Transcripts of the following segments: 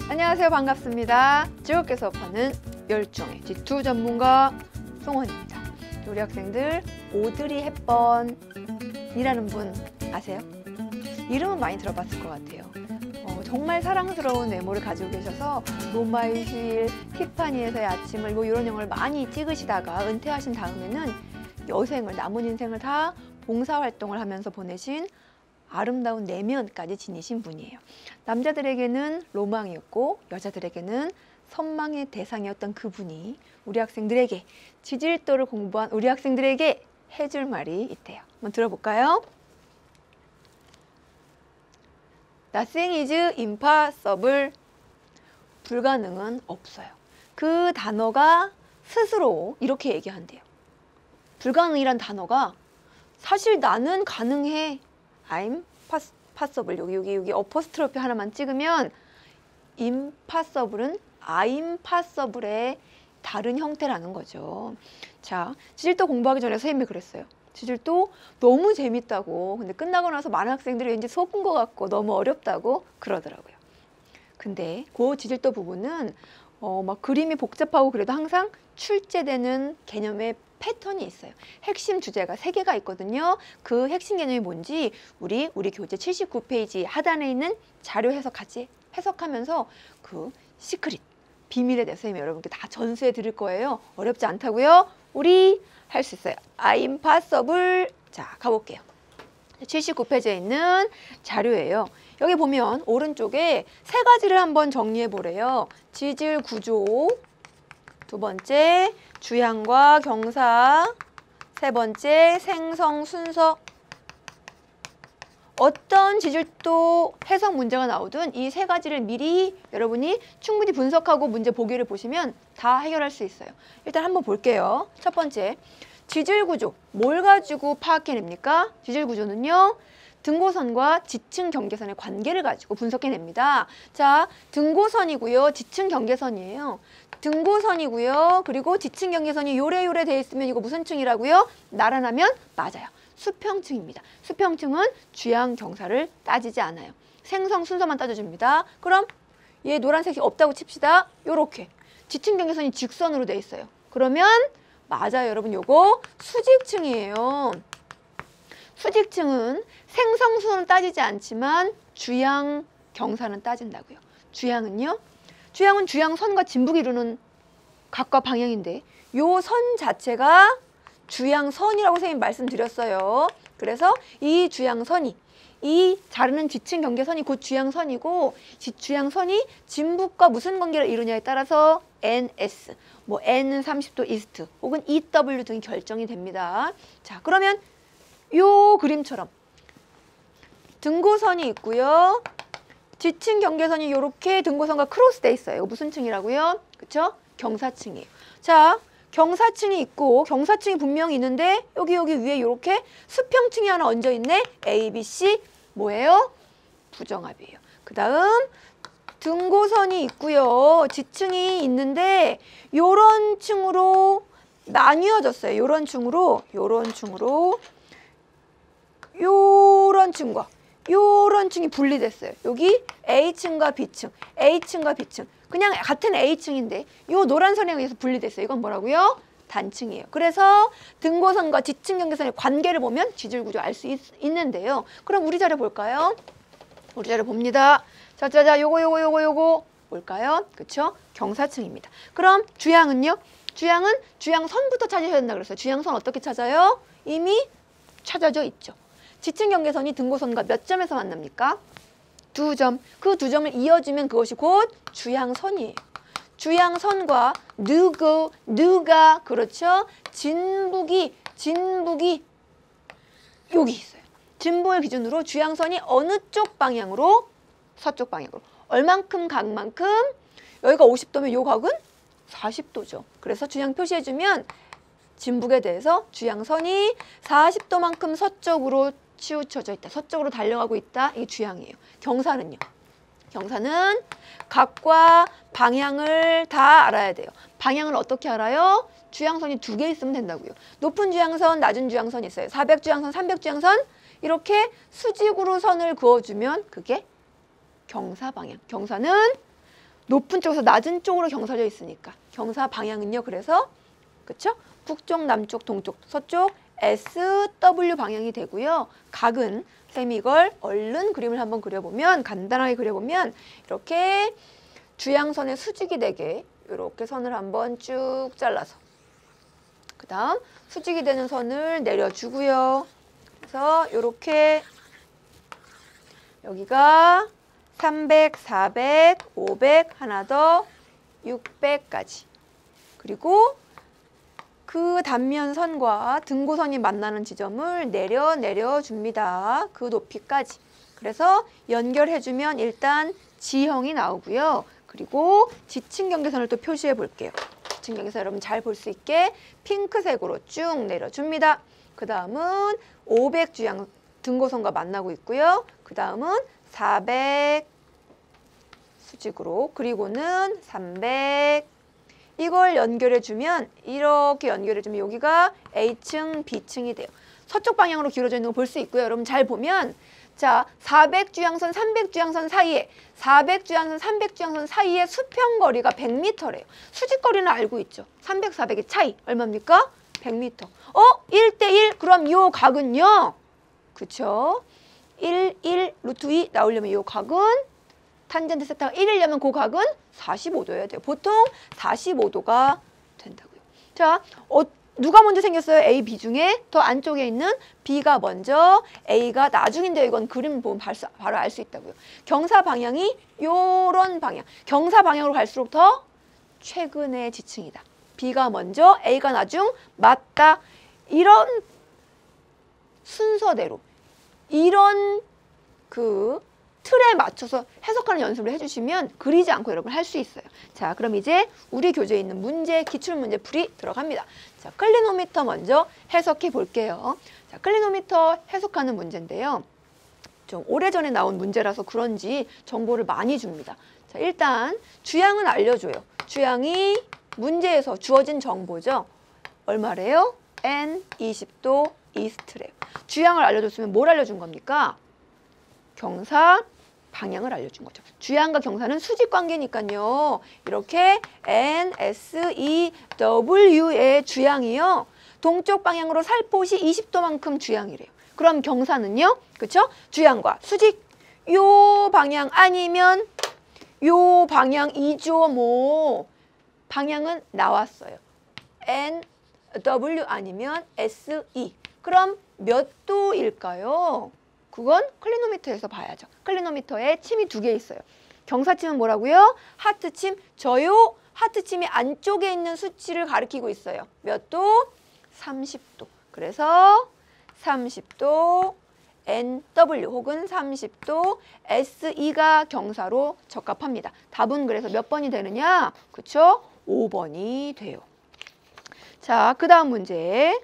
안녕하세요. 반갑습니다. 즐겁게 수업하는 열정의 G2 전문가 송원입니다. 우리 학생들 오드리 헵번이라는 분 아세요? 이름은 많이 들어봤을 것 같아요. 정말 사랑스러운 외모를 가지고 계셔서 로마의 휴일, 티파니에서의 아침을 이런 영화를 많이 찍으시다가 은퇴하신 다음에는 여생을, 남은 인생을 다 봉사활동을 하면서 보내신 아름다운 내면까지 지니신 분이에요. 남자들에게는 로망이었고 여자들에게는 선망의 대상이었던 그분이 우리 학생들에게 지질도를 공부한 우리 학생들에게 해줄 말이 있대요. 한번 들어볼까요? Nothing is impossible. 불가능은 없어요. 그 단어가 스스로 이렇게 얘기한대요. 불가능이란 단어가 사실 나는 가능해. I'm possible. 여기 어퍼스트로피 하나만 찍으면 impossible은 I'm possible의 다른 형태라는 거죠. 자, 지질도 공부하기 전에 선생님이 그랬어요. 지질도 너무 재밌다고. 근데 끝나고 나서 많은 학생들이 왠지 속은 것 같고 너무 어렵다고 그러더라고요. 근데 그 지질도 부분은 막 그림이 복잡하고 그래도 항상 출제되는 개념의 패턴이 있어요. 핵심 주제가 3개가 있거든요. 그 핵심 개념이 뭔지 우리 교재 79페이지 하단에 있는 자료 해석 같이 해석하면서 그 시크릿, 비밀에 대해서 선생님이 여러분께 다 전수해 드릴 거예요. 어렵지 않다고요? 우리 할 수 있어요. I'm possible. 자, 가볼게요. 79페이지에 있는 자료예요. 여기 보면 오른쪽에 3가지를 한번 정리해 보래요. 지질 구조, 2번째 주향과 경사, 3번째 생성 순서. 어떤 지질도 해석 문제가 나오든 이 3가지를 미리 여러분이 충분히 분석하고 문제 보기를 보시면 다 해결할 수 있어요. 일단 한번 볼게요. 첫 번째, 지질 구조. 뭘 가지고 파악해냅니까? 지질 구조는요, 등고선과 지층 경계선의 관계를 가지고 분석해냅니다. 자, 등고선이고요, 지층 경계선이에요. 등고선이고요, 그리고 지층 경계선이 요래요래 돼 있으면 이거 무슨 층이라고요? 나란하면 맞아요. 수평층입니다. 수평층은 주양 경사를 따지지 않아요. 생성 순서만 따져줍니다. 그럼 얘 노란색이 없다고 칩시다. 요렇게 지층 경계선이 직선으로 돼 있어요. 그러면 맞아요, 여러분. 요거 수직층이에요. 수직층은 생성 순서는 따지지 않지만 주양 경사는 따진다고요. 주양은요? 주양은 주양선과 진북이 이루는 각과 방향인데 요 선 자체가 주양선이라고 선생님 말씀드렸어요. 그래서 이 주양선이, 이 자르는 지층 경계선이 곧 주양선이고, 주양선이 진북과 무슨 관계를 이루냐에 따라서 NS, 뭐 N은 30도 이스트 혹은 EW 등이 결정이 됩니다. 자, 그러면 요 그림처럼 등고선이 있고요, 지층 경계선이 이렇게 등고선과 크로스돼 있어요. 이거 무슨 층이라고요? 그쵸? 경사층이에요. 자, 경사층이 있고 경사층이 분명히 있는데 여기 위에 이렇게 수평층이 하나 얹어 있네. A, B, C 뭐예요? 부정합이에요. 그 다음 등고선이 있고요, 지층이 있는데 요런 층으로 나뉘어졌어요. 요런 층으로, 요런 층과 요런 층이 분리됐어요. 여기 A층과 B층, A층과 B층. 그냥 같은 A층인데 요 노란 선에 의해서 분리됐어요. 이건 뭐라고요? 단층이에요. 그래서 등고선과 지층 경계선의 관계를 보면 지질 구조 알 수 있는데요. 그럼 우리 자료 볼까요? 우리 자료 봅니다. 자, 요거 볼까요? 그쵸? 경사층입니다. 그럼 주양은요? 주양은 주양선부터 찾으셔야 된다 그랬어요. 주양선 어떻게 찾아요? 이미 찾아져 있죠. 지층 경계선이 등고선과 몇 점에서 만납니까? 2점. 그 2점을 이어주면 그것이 곧 주양선이에요. 주양선과 누가 그렇죠? 진북이 여기 있어요. 진북을 기준으로 주양선이 어느 쪽 방향으로? 서쪽 방향으로. 얼만큼 각만큼? 여기가 50도면 요 각은 40도죠. 그래서 주양 표시해주면 진북에 대해서 주양선이 40도만큼 서쪽으로 치우쳐져 있다. 서쪽으로 달려가고 있다. 이게 주양이에요. 경사는요? 경사는 각과 방향을 다 알아야 돼요. 방향을 어떻게 알아요? 주양선이 2개 있으면 된다고요. 높은 주양선, 낮은 주양선이 있어요. 400주양선, 300주양선 이렇게 수직으로 선을 그어주면 그게 경사 방향. 경사는 높은 쪽에서 낮은 쪽으로 경사져 있으니까 경사 방향은요. 그래서 그쵸? 북쪽, 남쪽, 동쪽, 서쪽 SW 방향이 되고요. 각은 쌤이 이걸 얼른 그림을 한번 그려보면 간단하게 그려보면 이렇게 주양선의 수직이 되게 이렇게 선을 한번 쭉 잘라서 그 다음 수직이 되는 선을 내려주고요. 그래서 이렇게 여기가 300, 400, 500, 하나 더 600까지. 그리고 그 단면선과 등고선이 만나는 지점을 내려줍니다. 그 높이까지. 그래서 연결해주면 일단 지형이 나오고요. 그리고 지층 경계선을 또 표시해 볼게요. 지층 경계선 여러분 잘 볼 수 있게 핑크색으로 쭉 내려줍니다. 그 다음은 500 주양 등고선과 만나고 있고요. 그 다음은 400 수직으로 그리고는 300 이걸 연결해주면 이렇게 연결해주면 여기가 A층, B층이 돼요. 서쪽 방향으로 기울어져 있는 거 볼 수 있고요. 여러분 잘 보면 자 400주양선, 300주양선 사이에 400주양선, 300주양선 사이에 수평거리가 100m래요. 수직거리는 알고 있죠. 300, 400의 차이 얼마입니까? 100m. 1대1 그럼 요 각은요. 그쵸? 1, 1, 루트 2 나오려면 요 각은 탄젠트 세타가 1이려면 그 각은 45도여야 돼요. 보통 45도가 된다고요. 자, 누가 먼저 생겼어요? A, B 중에 더 안쪽에 있는 B가 먼저, A가 나중인데 이건 그림 보면 바로 알 수 있다고요. 경사 방향이 요런 방향. 경사 방향으로 갈수록 더 최근의 지층이다. B가 먼저, A가 나중, 맞다. 이런 순서대로 이런 그 틀에 맞춰서 해석하는 연습을 해주시면 그리지 않고 여러분 할 수 있어요. 자, 그럼 이제 우리 교재에 있는 문제, 기출문제 풀이 들어갑니다. 자, 클리노미터 먼저 해석해 볼게요. 자, 클리노미터 해석하는 문제인데요. 좀 오래전에 나온 문제라서 그런지 정보를 많이 줍니다. 자, 일단 주양은 알려줘요. 주양이 문제에서 주어진 정보죠. 얼마래요? N 20도 이스트래요. 주양을 알려줬으면 뭘 알려준 겁니까? 경사 방향을 알려준 거죠. 주양과 경사는 수직 관계니까요. 이렇게 N, S, E, W의 주양이요. 동쪽 방향으로 살포시 20도만큼 주양이래요. 그럼 경사는요? 그쵸? 주양과 수직 요 방향 아니면 요 방향이죠. 뭐 방향은 나왔어요. N, W 아니면 S, E. 그럼 몇 도일까요? 그건 클리노미터에서 봐야죠. 클리노미터에 침이 2개 있어요. 경사침은 뭐라고요? 하트침. 저요 하트침이 안쪽에 있는 수치를 가리키고 있어요. 몇 도? 30도. 그래서 30도 NW 혹은 30도 SE가 경사로 적합합니다. 답은 그래서 몇 번이 되느냐? 그쵸? 5번이 돼요. 자, 그 다음 문제.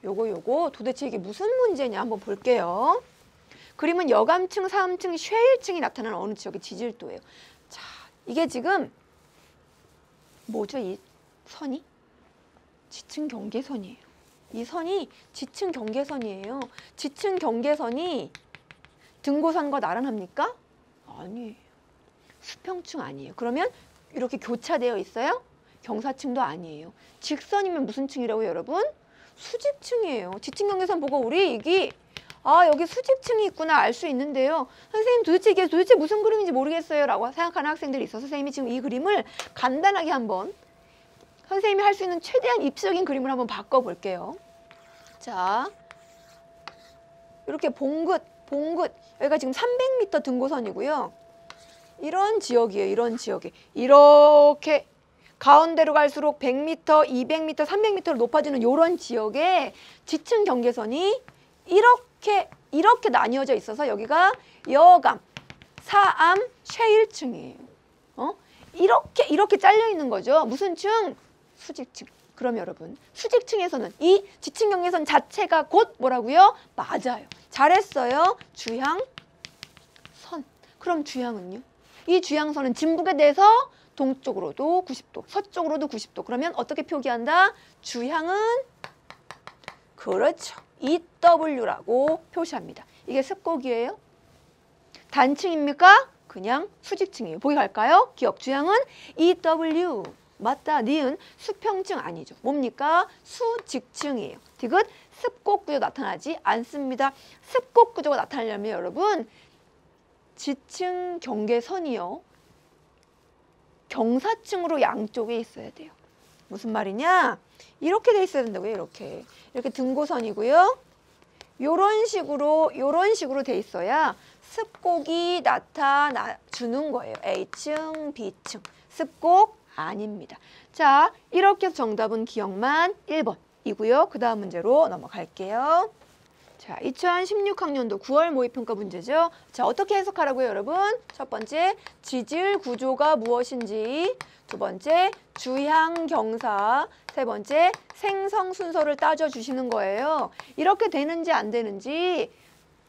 요거 도대체 이게 무슨 문제냐 한번 볼게요. 그림은 여감층, 사음층, 쉐일층이 나타나는 어느 지역의 지질도예요. 자, 이게 지금 뭐죠? 이 선이? 지층 경계선이에요. 이 선이 지층 경계선이에요. 지층 경계선이 등고선과 나란합니까? 아니에요. 수평층 아니에요. 그러면 이렇게 교차되어 있어요? 경사층도 아니에요. 직선이면 무슨 층이라고요, 여러분? 수직층이에요. 지층 경계선 보고 우리 여기 여기 수직층이 있구나 알 수 있는데요. 선생님 이게 도대체 무슨 그림인지 모르겠어요 라고 생각하는 학생들이 있어서 선생님이 지금 이 그림을 간단하게 한번 선생님이 할 수 있는 최대한 입시적인 그림을 한번 바꿔볼게요. 자, 이렇게 봉긋 여기가 지금 300m 등고선이고요. 이런 지역이에요. 이런 지역에 이렇게 가운데로 갈수록 100m, 200m, 300m로 높아지는 이런 지역에 지층 경계선이 이렇게 나뉘어져 있어서 여기가 여감, 사암, 쉐일층이에요. 이렇게 잘려 있는 거죠. 무슨 층? 수직층. 그럼 여러분, 수직층에서는 이 지층 경계선 자체가 곧 뭐라고요? 맞아요. 잘했어요. 주향선. 그럼 주향은요? 이 주향선은 진북에 대해서 동쪽으로도 90도, 서쪽으로도 90도. 그러면 어떻게 표기한다? 주향은 그렇죠. EW라고 표시합니다. 이게 습곡이에요? 단층입니까? 그냥 수직층이에요. 보기 갈까요? 기억 주양은 EW. 맞다. 니은 수평층 아니죠. 뭡니까? 수직층이에요. 디귿 습곡 구조 나타나지 않습니다. 습곡 구조가 나타나려면 여러분 지층 경계선이요. 경사층으로 양쪽에 있어야 돼요. 무슨 말이냐? 이렇게 돼 있어야 된다고요. 이렇게. 이렇게 등고선이고요. 요런 식으로 돼 있어야 습곡이 나타나주는 거예요. A층, B층. 습곡 아닙니다. 자, 이렇게 해서 정답은 기억만 1번이고요. 그 다음 문제로 넘어갈게요. 자, 2016학년도 9월 모의평가 문제죠. 자, 어떻게 해석하라고요, 여러분? 첫 번째, 지질 구조가 무엇인지. 두 번째, 주향 경사. 세 번째, 생성 순서를 따져주시는 거예요. 이렇게 되는지 안 되는지,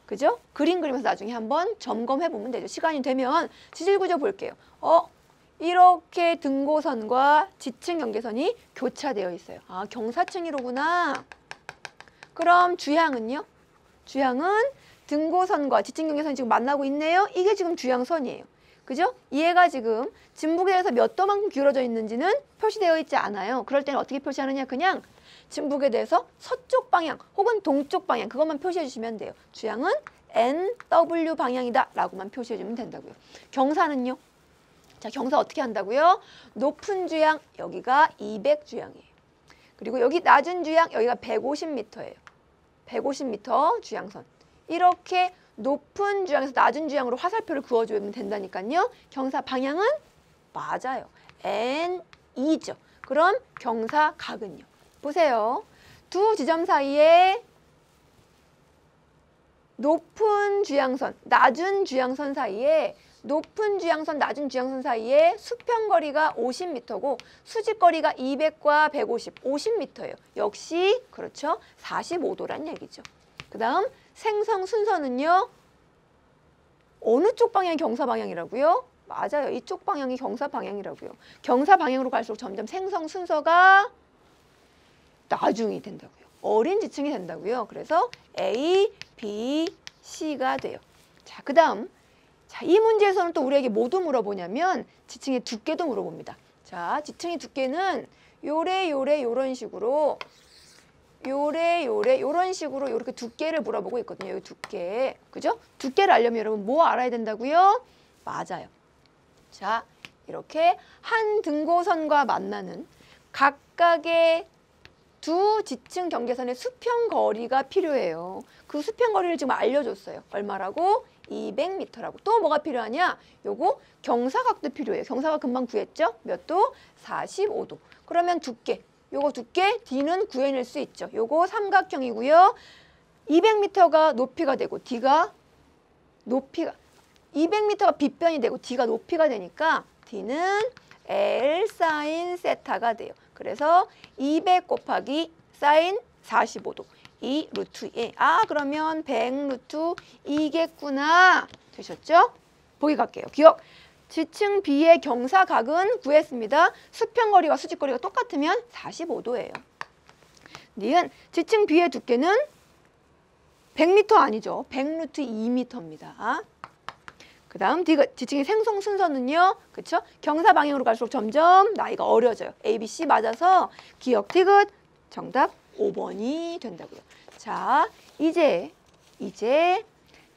그죠? 그림 그리면서 나중에 한번 점검해 보면 되죠. 시간이 되면 지질 구조 볼게요. 이렇게 등고선과 지층 경계선이 교차되어 있어요. 아, 경사층이로구나. 그럼 주향은요? 주향은 등고선과 지층 경계선이 지금 만나고 있네요. 이게 지금 주향선이에요. 그죠? 얘가 지금 진북에 대해서 몇 도만큼 기울어져 있는지는 표시되어 있지 않아요. 그럴 때는 어떻게 표시하느냐? 그냥 진북에 대해서 서쪽 방향 혹은 동쪽 방향 그것만 표시해 주시면 돼요. 주향은 NW 방향이다 라고만 표시해 주면 된다고요. 경사는요? 자, 경사 어떻게 한다고요? 높은 주향 여기가 200주향이에요. 그리고 여기 낮은 주향 여기가 150m예요. 150m 주향선. 이렇게 높은 주향에서 낮은 주향으로 화살표를 그어주면 된다니까요. 경사 방향은 맞아요. N2죠. 그럼 경사 각은요. 보세요. 두 지점 사이에 높은 주향선, 낮은 주향선 사이에 높은 주향선, 낮은 주향선 사이에 수평거리가 50m고 수직거리가 200과 150, 50m예요. 역시 그렇죠. 45도란 얘기죠. 그 다음 생성 순서는요. 어느 쪽 방향이 경사 방향이라고요? 맞아요. 이쪽 방향이 경사 방향이라고요. 경사 방향으로 갈수록 점점 생성 순서가 나중이 된다고요. 어린 지층이 된다고요. 그래서 A, B, C가 돼요. 자, 그 다음 자, 이 문제에서는 또 우리에게 뭐도 물어보냐면 지층의 두께도 물어봅니다. 자, 지층의 두께는 요런 식으로 요런 식으로 이렇게 두께를 물어보고 있거든요. 이 두께. 그죠? 두께를 알려면 여러분 뭐 알아야 된다고요? 맞아요. 자, 이렇게 한 등고선과 만나는 각각의 두 지층 경계선의 수평 거리가 필요해요. 그 수평 거리를 지금 알려줬어요. 얼마라고? 200m라고. 또 뭐가 필요하냐? 요거 경사각도 필요해요. 경사각 금방 구했죠? 몇 도? 45도. 그러면 두께. 요거 두께 D는 구해낼 수 있죠. 요거 삼각형이고요. 200m가 높이가 되고 D가 높이가 200m가 빗변이 되고 D가 높이가 되니까 D는 L 사인 세타가 돼요. 그래서 200 곱하기 사인 45도. 이 루트 2. 아, 그러면 100 루트 2겠구나. 되셨죠? 보기 갈게요. 기억. 지층 B의 경사각은 구했습니다. 수평거리와 수직거리가 똑같으면 45도예요. 니은 지층 B의 두께는 100m 아니죠. 100 루트 2m입니다. 그 다음 지층의 생성 순서는요. 그쵸? 경사 방향으로 갈수록 점점 나이가 어려져요. A, B, C 맞아서 기억 디귿 정답 5번이 된다고요. 자, 이제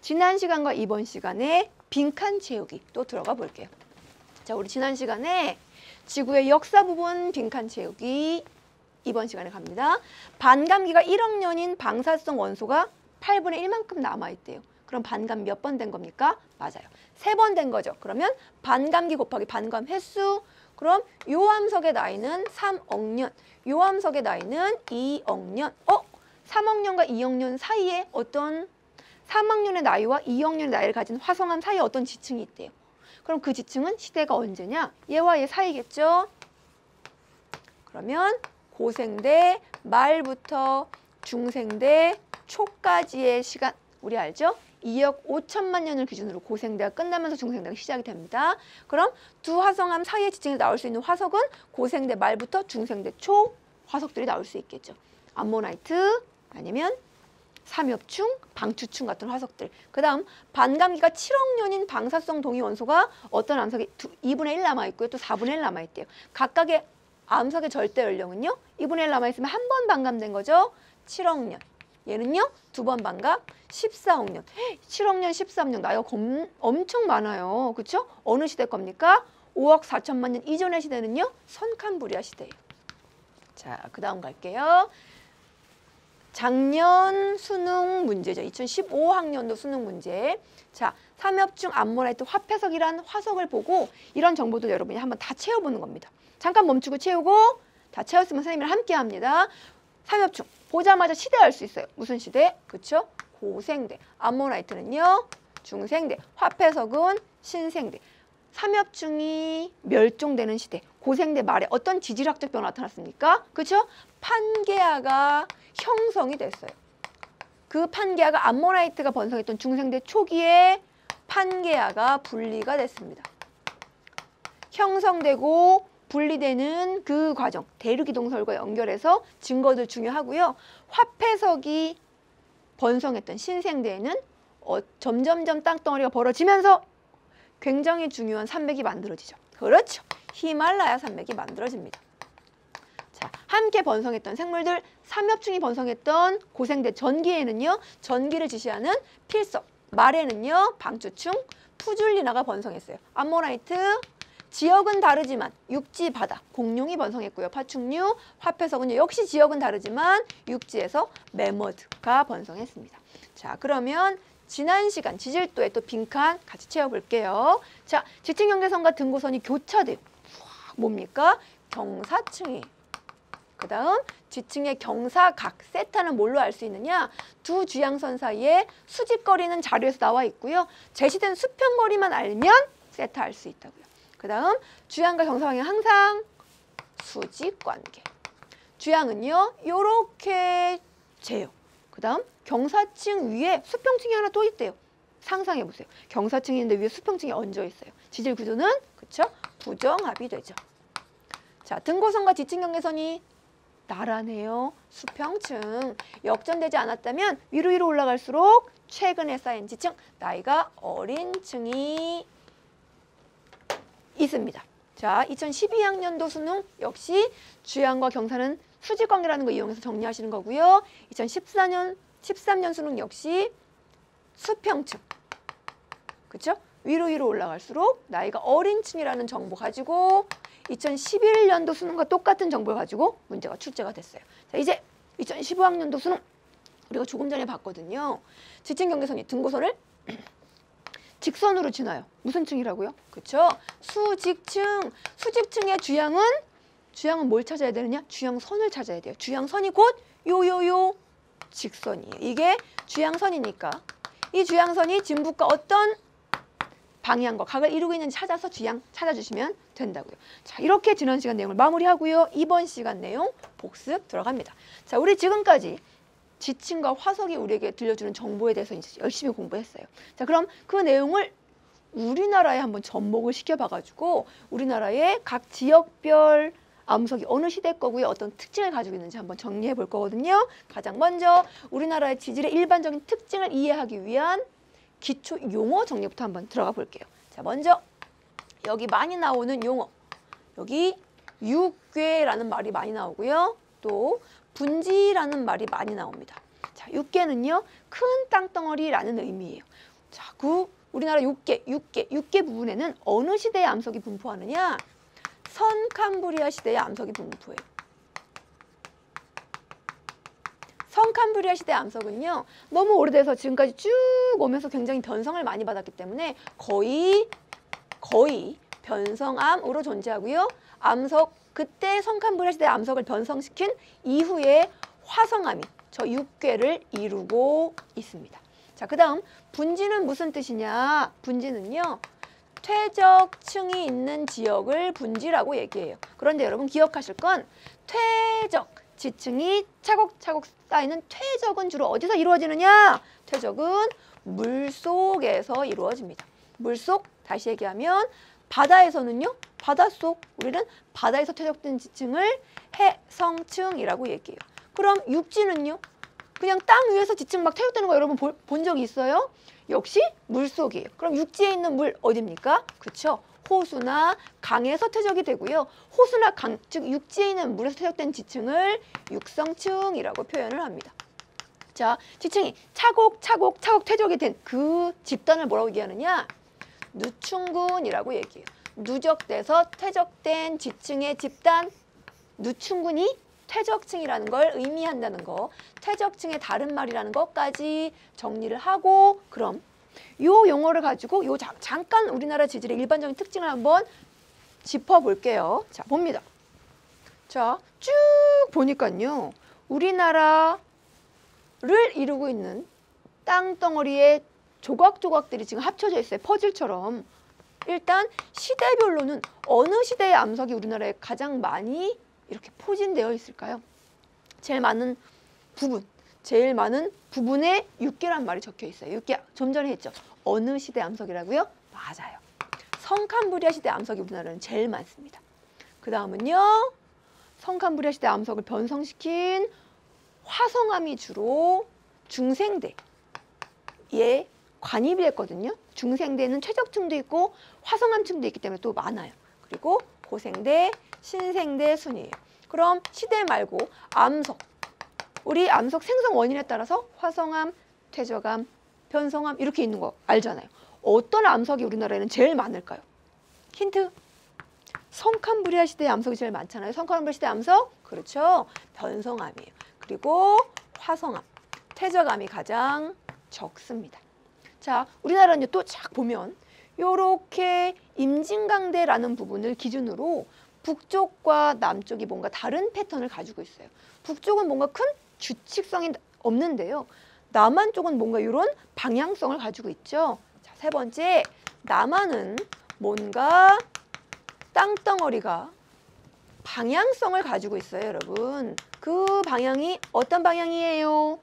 지난 시간과 이번 시간에 빈칸 채우기 또 들어가 볼게요. 자, 우리 지난 시간에 지구의 역사 부분 빈칸 채우기 이번 시간에 갑니다. 반감기가 1억 년인 방사성 원소가 8분의 1만큼 남아있대요. 그럼 반감 몇 번 된 겁니까? 맞아요. 3번 된 거죠. 그러면 반감기 곱하기 반감 횟수. 그럼 요 함석의 나이는 3억 년. 요 함석의 나이는 2억 년. 3억 년과 2억 년 사이에 어떤 3억 년의 나이와 2억 년의 나이를 가진 화성암 사이에 어떤 지층이 있대요. 그럼 그 지층은 시대가 언제냐? 얘와 얘 사이겠죠? 그러면 고생대 말부터 중생대 초까지의 시간 우리 알죠? 2억 5천만 년을 기준으로 고생대가 끝나면서 중생대가 시작이 됩니다. 그럼 두 화성암 사이의 지층에 나올 수 있는 화석은 고생대 말부터 중생대 초 화석들이 나올 수 있겠죠. 암모나이트 아니면 삼엽충, 방추충 같은 화석들. 그 다음 반감기가 7억 년인 방사성 동위 원소가 어떤 암석이 2분의 1 남아있고요. 또 4분의 1 남아있대요. 각각의 암석의 절대 연령은요. 2분의 1 남아있으면 한 번 반감된 거죠. 7억 년. 얘는요. 2번 반감 14억 년. 7억 년, 13억 년. 나이가 엄청 많아요. 그렇죠? 어느 시대 겁니까? 5억 4천만 년 이전의 시대는요. 선캄브리아 시대예요. 자, 그 다음 갈게요. 작년 수능 문제죠. 2015학년도 수능 문제. 자, 삼엽중 암모나이트 화폐석이란 화석을 보고 이런 정보도 여러분이 한번 다 채워보는 겁니다. 잠깐 멈추고 채우고 다 채웠으면 선생님이랑 함께 합니다. 삼엽중 보자마자 시대 알 수 있어요. 무슨 시대? 그쵸? 고생대. 암모나이트는요. 중생대. 화폐석은 신생대. 삼엽중이 멸종되는 시대. 고생대 말에 어떤 지질학적 변화가 나타났습니까? 그쵸? 판게아가 형성이 됐어요. 그 판게아가 암모나이트가 번성했던 중생대 초기에 판게아가 분리가 됐습니다. 형성되고 분리되는 그 과정, 대륙이동설과 연결해서 증거들 중요하고요. 화폐석이 번성했던 신생대에는 점점점 땅덩어리가 벌어지면서 굉장히 중요한 산맥이 만들어지죠. 그렇죠. 히말라야 산맥이 만들어집니다. 자, 함께 번성했던 생물들, 삼엽충이 번성했던 고생대 전기에는요. 전기를 지시하는 필석, 말에는요. 방추충, 푸줄리나가 번성했어요. 암모나이트, 지역은 다르지만 육지, 바다, 공룡이 번성했고요. 파충류, 화폐석은요. 역시 지역은 다르지만 육지에서 매머드가 번성했습니다. 자, 그러면 지난 시간 지질도에 또 빈칸 같이 채워볼게요. 자, 지층경계선과 등고선이 교차돼요. 뭡니까? 경사층이. 그 다음 지층의 경사각, 세타는 뭘로 알 수 있느냐? 두 주양선 사이에 수직거리는 자료에서 나와 있고요. 제시된 수평거리만 알면 세타 알 수 있다고요. 그 다음 주양과 경사 방향 항상 수직관계. 주양은요. 요렇게 재요. 그 다음 경사층 위에 수평층이 하나 또 있대요. 상상해 보세요. 경사층이 있는데 위에 수평층이 얹어 있어요. 지질 구조는 그쵸? 부정합이 되죠. 자, 등고선과 지층 경계선이 나란해요. 수평층. 역전되지 않았다면 위로 올라갈수록 최근에 쌓인 지층, 나이가 어린 층이 있습니다. 자, 2012학년도 수능 역시 주양과 경사는 수직관계라는 거 이용해서 정리하시는 거고요. 2013년 수능 역시 수평층. 그쵸? 위로 올라갈수록 나이가 어린 층이라는 정보 가지고 2011년도 수능과 똑같은 정보를 가지고 문제가 출제가 됐어요. 자, 이제 2015학년도 수능 우리가 조금 전에 봤거든요. 지층경계선이 등고선을 직선으로 지나요. 무슨 층이라고요? 그쵸? 수직층. 수직층의 주양은 뭘 찾아야 되느냐? 주양선을 찾아야 돼요. 주양선이 곧 요 직선이에요. 이게 주양선이니까 이 주양선이 진북과 어떤 방향과 각을 이루고 있는지 찾아서 주양 찾아주시면 된다고요. 자, 이렇게 지난 시간 내용을 마무리하고요. 이번 시간 내용 복습 들어갑니다. 자, 우리 지금까지 지층과 화석이 우리에게 들려주는 정보에 대해서 이제 열심히 공부했어요. 자, 그럼 그 내용을 우리나라에 한번 접목을 시켜봐가지고 우리나라의 각 지역별 암석이 어느 시대 거고요. 어떤 특징을 가지고 있는지 한번 정리해 볼 거거든요. 가장 먼저 우리나라의 지질의 일반적인 특징을 이해하기 위한 기초 용어 정리부터 한번 들어가 볼게요. 자, 먼저 여기 많이 나오는 용어. 여기 육괴라는 말이 많이 나오고요. 또 분지라는 말이 많이 나옵니다. 자, 육괴는요. 큰 땅덩어리라는 의미예요. 자, 우리나라 육괴 부분에는 어느 시대의 암석이 분포하느냐? 선캄브리아 시대의 암석이 분포해요. 선캄브리아 시대 암석은요. 너무 오래돼서 지금까지 쭉 오면서 굉장히 변성을 많이 받았기 때문에 거의 변성암으로 존재하고요. 그때 선캄브리아 시대 암석을 변성시킨 이후에 화성암이 저 육괴를 이루고 있습니다. 자, 그 다음 분지는 무슨 뜻이냐? 분지는요. 퇴적층이 있는 지역을 분지라고 얘기해요. 그런데 여러분 기억하실 건 퇴적, 지층이 차곡차곡 쌓이는 퇴적은 주로 어디서 이루어지느냐? 퇴적은 물속에서 이루어집니다. 물속, 다시 얘기하면 바다에서는요. 바닷속, 우리는 바다에서 퇴적된 지층을 해성층이라고 얘기해요. 그럼 육지는요. 그냥 땅 위에서 지층 막 퇴적되는 거 여러분 본 적이 있어요? 역시 물속이에요. 그럼 육지에 있는 물 어디입니까? 그렇죠. 호수나 강에서 퇴적이 되고요. 호수나 강, 즉 육지에 있는 물에서 퇴적된 지층을 육성층이라고 표현을 합니다. 자, 지층이 차곡차곡 퇴적이 된 그 집단을 뭐라고 얘기하느냐? 누층군이라고 얘기해요. 누적돼서 퇴적된 지층의 집단, 누층군이 퇴적층이라는 걸 의미한다는 거, 퇴적층의 다른 말이라는 것까지 정리를 하고, 그럼 요 용어를 가지고 요 잠깐 우리나라 지질의 일반적인 특징을 한번 짚어볼게요. 자, 봅니다. 자, 쭉 보니까요. 우리나라를 이루고 있는 땅덩어리의 조각조각들이 지금 합쳐져 있어요. 퍼즐처럼. 일단 시대별로는 어느 시대의 암석이 우리나라에 가장 많이 이렇게 포진되어 있을까요? 제일 많은 부분에 육계란 말이 적혀 있어요. 육계 좀 전에 했죠. 어느 시대 암석이라고요? 맞아요. 성캄브리아 시대 암석이 우리나라는 제일 많습니다. 그 다음은요. 성캄브리아 시대 암석을 변성시킨 화성암이 주로 중생대에 관입이 됐거든요. 중생대는 퇴적층도 있고 화성암층도 있기 때문에 또 많아요. 그리고 고생대, 신생대 순이에요. 그럼 시대 말고 암석, 우리 암석 생성 원인에 따라서 화성암, 퇴적암, 변성암 이렇게 있는 거 알잖아요. 어떤 암석이 우리나라에는 제일 많을까요? 힌트. 성캄브리아 시대의 암석이 제일 많잖아요. 성캄브리아 시대 암석, 그렇죠. 변성암이에요. 그리고 화성암, 퇴적암이 가장 적습니다. 자, 우리나라는 또 쫙 보면 요렇게 임진강대라는 부분을 기준으로 북쪽과 남쪽이 뭔가 다른 패턴을 가지고 있어요. 북쪽은 뭔가 큰 규칙성이 없는데요. 남한 쪽은 뭔가 이런 방향성을 가지고 있죠. 자, 세 번째, 남한은 뭔가 땅덩어리가 방향성을 가지고 있어요, 여러분. 그 방향이 어떤 방향이에요?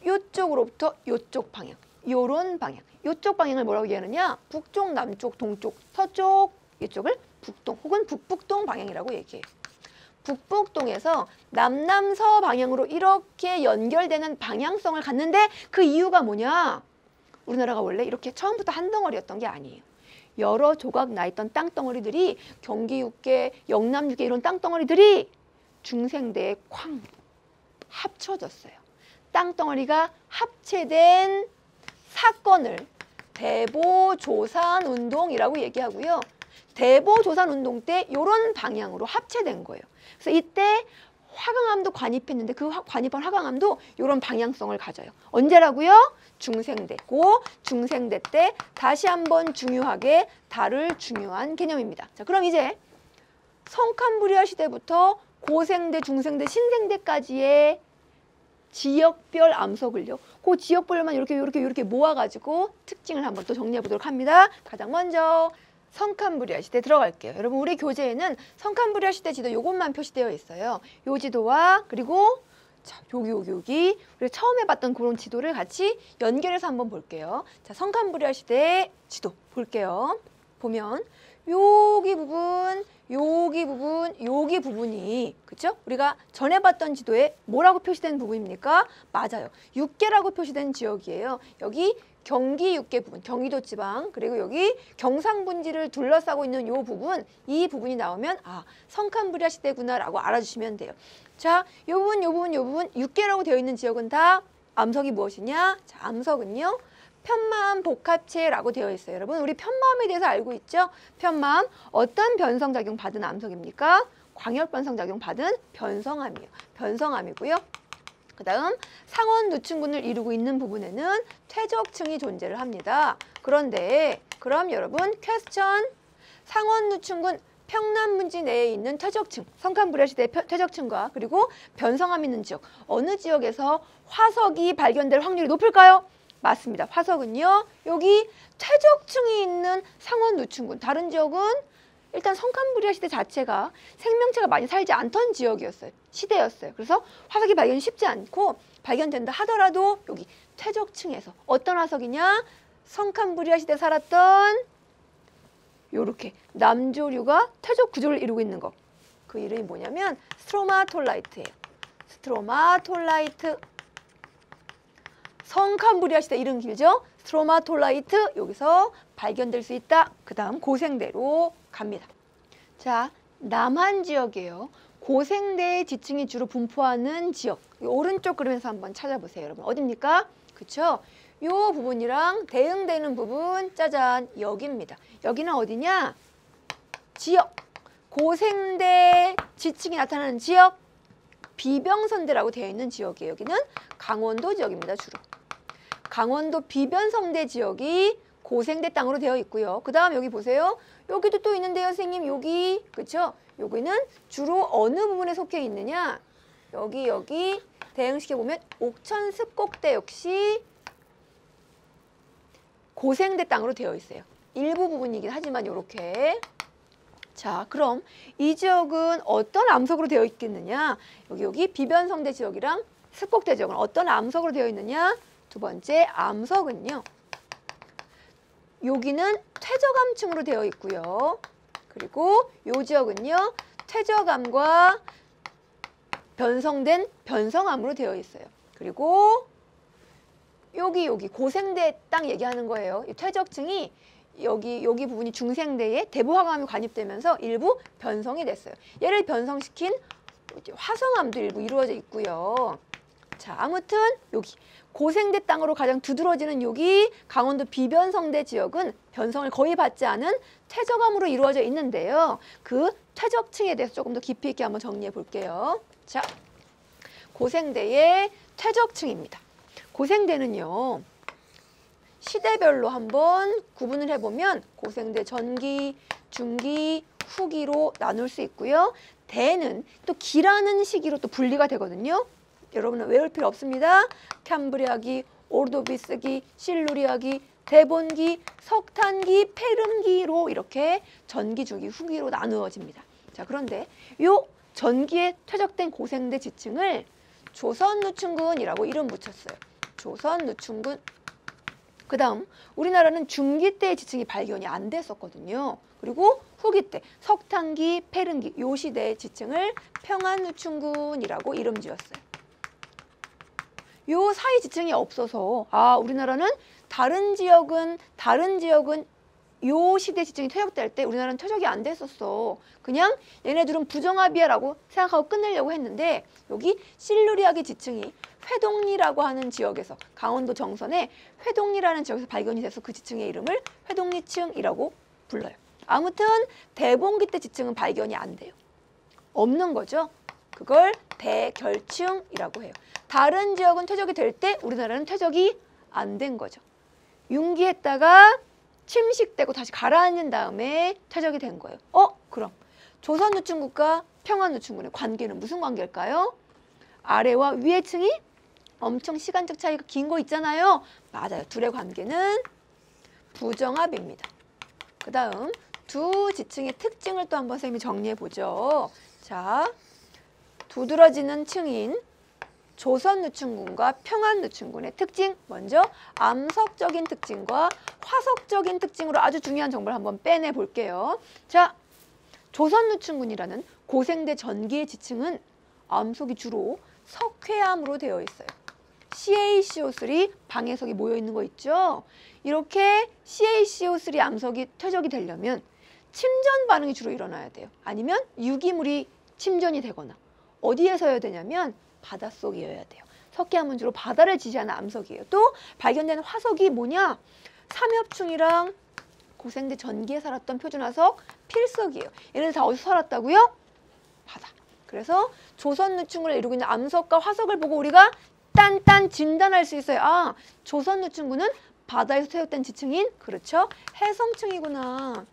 이쪽으로부터 이쪽 방향, 요런 방향. 이쪽 방향을 뭐라고 얘기하느냐? 북쪽, 남쪽, 동쪽, 서쪽, 이쪽을 북동 혹은 북북동 방향이라고 얘기해요. 북북동에서 남남서 방향으로 이렇게 연결되는 방향성을 갖는데 그 이유가 뭐냐? 우리나라가 원래 이렇게 처음부터 한 덩어리였던 게 아니에요. 여러 조각 나 있던 땅덩어리들이 경기 육계, 영남 육계 이런 땅덩어리들이 중생대에 쾅 합쳐졌어요. 땅덩어리가 합체된 사건을 대보조산운동이라고 얘기하고요. 대보조산운동 때 이런 방향으로 합체된 거예요. 그래서 이때 화강암도 관입했는데 그 관입한 화강암도 이런 방향성을 가져요. 언제라고요? 중생대. 고 중생대 때 다시 한번 중요하게 다룰 중요한 개념입니다. 자, 그럼 이제 성캄브리아 시대부터 고생대, 중생대, 신생대까지의 지역별 암석을요. 그 지역별만 이렇게 모아가지고 특징을 한번 또 정리해 보도록 합니다. 가장 먼저 성캄브리아 시대 들어갈게요. 여러분 우리 교재에는 성캄브리아 시대 지도 요것만 표시되어 있어요. 요 지도와 그리고 자, 여기 우리 처음에 봤던 그런 지도를 같이 연결해서 한번 볼게요. 자, 성캄브리아 시대 지도 볼게요. 보면 여기 부분, 여기 부분이 그렇죠? 우리가 전에 봤던 지도에 뭐라고 표시된 부분입니까? 맞아요. 육계라고 표시된 지역이에요. 여기 경기 육계 부분, 경기도 지방, 그리고 여기 경상분지를 둘러싸고 있는 이 부분이 나오면 아, 성캄브리아 시대구나라고 알아주시면 돼요. 자, 이 부분 육계라고 되어 있는 지역은 다 암석이 무엇이냐? 자, 암석은요. 편마암 복합체라고 되어 있어요. 여러분 우리 편마암에 대해서 알고 있죠? 편마암 어떤 변성작용 받은 암석입니까? 광역변성작용 받은 변성암이에요. 변성암이고요. 그 다음 상원 누층군을 이루고 있는 부분에는 퇴적층이 존재를 합니다. 그런데 그럼 여러분 퀘스천 상원 누층군 평남분지 내에 있는 퇴적층, 성캄브리아 시대 퇴적층과 그리고 변성암 있는 지역 어느 지역에서 화석이 발견될 확률이 높을까요? 맞습니다. 화석은요. 여기 퇴적층이 있는 상원 누층군. 다른 지역은 일단 성캄브리아 시대 자체가 생명체가 많이 살지 않던 지역이었어요. 시대였어요. 그래서 화석이 발견이 쉽지 않고 발견된다 하더라도 여기 퇴적층에서 어떤 화석이냐? 성캄브리아 시대 살았던 요렇게 남조류가 퇴적 구조를 이루고 있는 거. 그 이름이 뭐냐면 스트로마톨라이트예요. 스트로마톨라이트. 성캄브리아 시대 이름 길죠? 스트로마톨라이트 여기서 발견될 수 있다. 그 다음 고생대로 갑니다. 자, 남한 지역이에요. 고생대의 지층이 주로 분포하는 지역. 오른쪽 그림에서 한번 찾아보세요. 여러분 어딥니까? 그쵸? 요 부분이랑 대응되는 부분 짜잔 여기입니다. 여기는 어디냐? 지역. 고생대 지층이 나타나는 지역. 비병선대라고 되어 있는 지역이에요. 여기는 강원도 지역입니다. 주로. 강원도 비변성대 지역이 고생대 땅으로 되어 있고요. 그 다음 여기 보세요. 여기도 또 있는데요. 선생님 여기 그쵸? 여기는 주로 어느 부분에 속해 있느냐? 여기 대응시켜 보면 옥천 습곡대 역시 고생대 땅으로 되어 있어요. 일부 부분이긴 하지만 이렇게. 자, 그럼 이 지역은 어떤 암석으로 되어 있겠느냐? 여기 비변성대 지역이랑 습곡대 지역은 어떤 암석으로 되어 있느냐? 두 번째 암석은요. 여기는 퇴적암층으로 되어 있고요. 그리고 이 지역은요. 퇴적암과 변성된 변성암으로 되어 있어요. 그리고 여기 고생대 땅 얘기하는 거예요. 이 퇴적층이 여기 부분이 중생대에 대부화감이 관입되면서 일부 변성이 됐어요. 얘를 변성시킨 화성암도 일부 이루어져 있고요. 자, 아무튼 여기 고생대 땅으로 가장 두드러지는 여기 강원도 비변성대 지역은 변성을 거의 받지 않은 퇴적암으로 이루어져 있는데요. 그 퇴적층에 대해서 조금 더 깊이 있게 한번 정리해 볼게요. 자, 고생대의 퇴적층입니다. 고생대는요. 시대별로 한번 구분을 해보면 고생대 전기, 중기, 후기로 나눌 수 있고요. 대는 또 기라는 시기로 또 분리가 되거든요. 여러분은 외울 필요 없습니다. 캄브리아기, 오르도비스기, 실루리아기, 대본기, 석탄기, 페름기로 이렇게 전기, 중기, 후기로 나누어집니다. 자, 그런데 요 전기에 퇴적된 고생대 지층을 조선누춘군이라고 이름 붙였어요. 조선누춘군. 그 다음 우리나라는 중기 때의 지층이 발견이 안 됐었거든요. 그리고 후기 때 석탄기, 페른기 요 시대의 지층을 평안누춘군이라고 이름 지었어요. 요 사이 지층이 없어서 우리나라는 다른 지역은 요 시대 지층이 퇴적될 때 우리나라는 퇴적이 안 됐었어. 그냥 얘네들은 부정합이야라고 생각하고 끝내려고 했는데 여기 실루리아기 지층이 회동리라고 하는 지역에서 강원도 정선에 회동리라는 지역에서 발견이 돼서 그 지층의 이름을 회동리층이라고 불러요. 아무튼 대봉기 때 지층은 발견이 안 돼요. 없는 거죠. 그걸 대결층이라고 해요. 다른 지역은 퇴적이 될 때 우리나라는 퇴적이 안 된 거죠. 융기했다가 침식되고 다시 가라앉은 다음에 퇴적이 된 거예요. 그럼 조선누춘군과 평안누춘군의 관계는 무슨 관계일까요? 아래와 위의 층이 엄청 시간적 차이가 긴 거 있잖아요. 맞아요. 둘의 관계는 부정합입니다. 그 다음 두 지층의 특징을 또 한번 선생님이 정리해 보죠. 자, 두드러지는 층인 조선누춘군과 평안누춘군의 특징, 먼저 암석적인 특징과 화석적인 특징으로 아주 중요한 정보를 한번 빼내 볼게요. 자, 조선누춘군이라는 고생대 전기의 지층은 암석이 주로 석회암으로 되어 있어요. CaCO3 방해석이 모여 있는 거 있죠? 이렇게 CaCO3 암석이 퇴적이 되려면 침전 반응이 주로 일어나야 돼요. 아니면 유기물이 침전이 되거나 어디에서 해야 되냐면 바닷속이어야 돼요. 석회암은 주로 바다를 지지하는 암석이에요. 또 발견되는 화석이 뭐냐? 삼엽충이랑 고생대 전기에 살았던 표준화석 필석이에요. 얘네들 다 어디서 살았다고요? 바다. 그래서 조선누춘군을 이루고 있는 암석과 화석을 보고 우리가 딴딴 진단할 수 있어요. 조선누춘군은 바다에서 퇴적된 지층인 그렇죠? 해성층이구나.